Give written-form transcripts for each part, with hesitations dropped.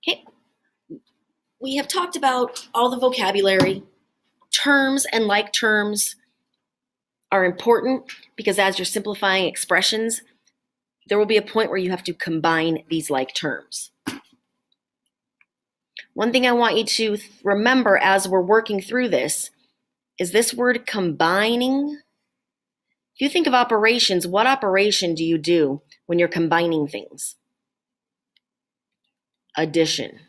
Okay, we have talked about all the vocabulary. Terms and like terms are important because as you're simplifying expressions, there will be a point where you have to combine these like terms. One thing I want you to remember as we're working through this is this word combining. If you think of operations, what operation do you do when you're combining things? Addition.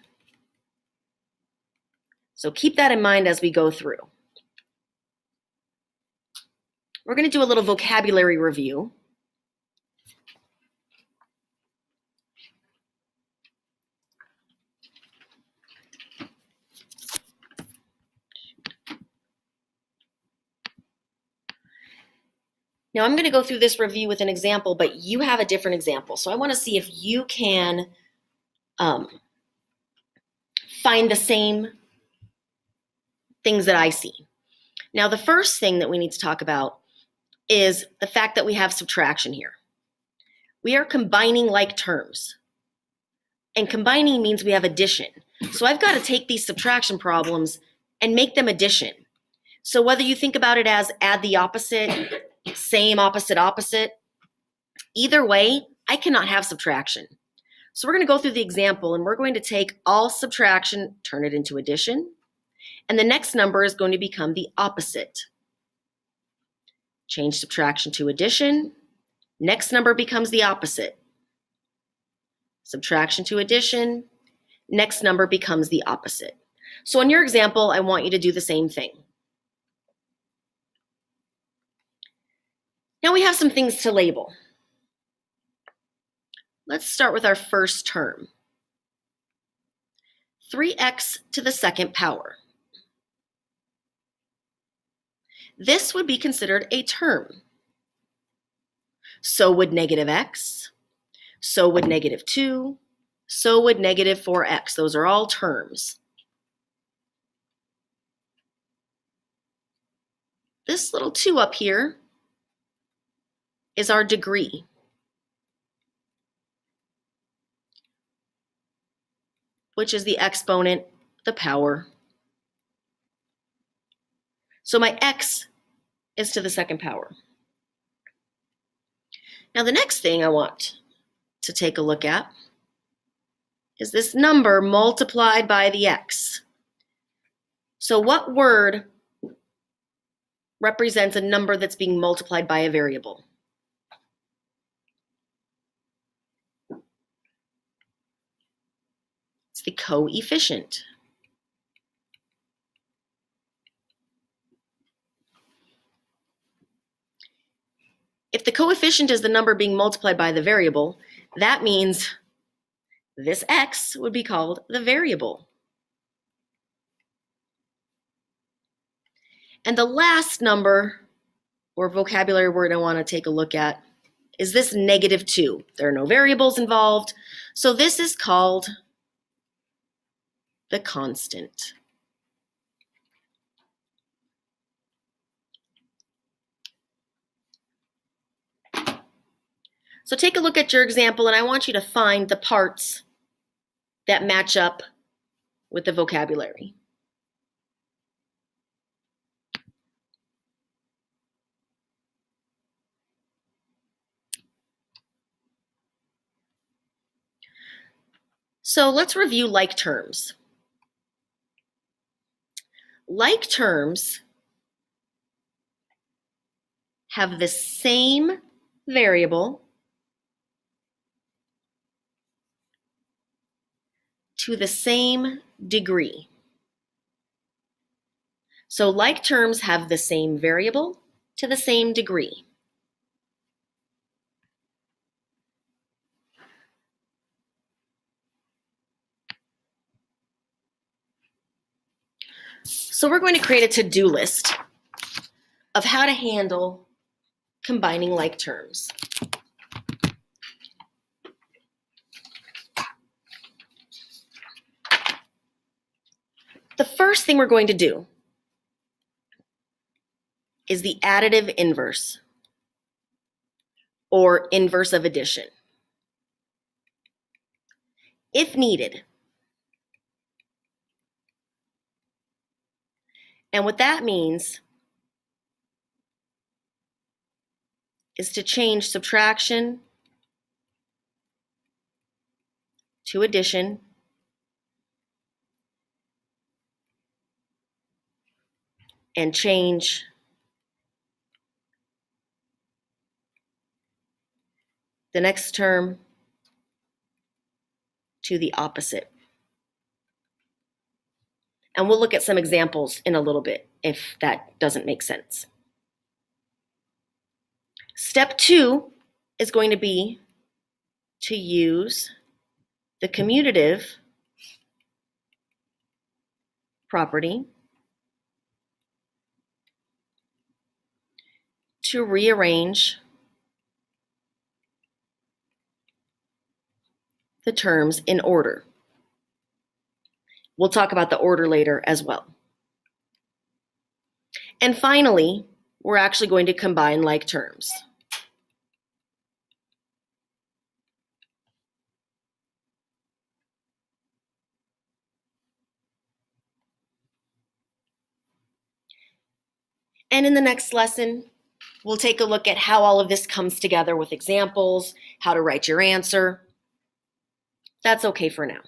So keep that in mind as we go through. We're going to do a little vocabulary review. Now I'm going to go through this review with an example, but you have a different example. So I want to see if you can find the same things that I see. Now the first thing that we need to talk about is the fact that we have subtraction here. We are combining like terms. And combining means we have addition. So I've got to take these subtraction problems and make them addition. So whether you think about it as add the opposite, same, opposite, opposite, either way, I cannot have subtraction. So we're going to go through the example and we're going to take all subtraction, turn it into addition, and the next number is going to become the opposite. Change subtraction to addition, next number becomes the opposite. Subtraction to addition, next number becomes the opposite. So in your example, I want you to do the same thing. Now we have some things to label. Let's start with our first term. 3x to the second power. This would be considered a term. So would negative x, so would negative 2, so would negative 4x. Those are all terms. This little 2 up here is our degree. Which is the exponent, the power. So my x is to the second power. Now the next thing I want to take a look at is this number multiplied by the x. So what word represents a number that's being multiplied by a variable? It's the coefficient. If the coefficient is the number being multiplied by the variable, that means this x would be called the variable. And the last number or vocabulary word I want to take a look at is this negative 2. There are no variables involved, so this is called the constant. So take a look at your example and I want you to find the parts that match up with the vocabulary. So let's review like terms. Like terms have the same variable to the same degree. So like terms have the same variable to the same degree. So we're going to create a to-do list of how to handle combining like terms. The first thing we're going to do is the additive inverse, or inverse of addition. If needed, And what that means is to change subtraction to addition and change the next term to the opposite. And we'll look at some examples in a little bit if that doesn't make sense. Step 2 is going to be to use the commutative property to rearrange the terms in order. We'll talk about the order later as well. And finally, we're actually going to combine like terms. And in the next lesson, we'll take a look at how all of this comes together with examples, how to write your answer. That's okay for now.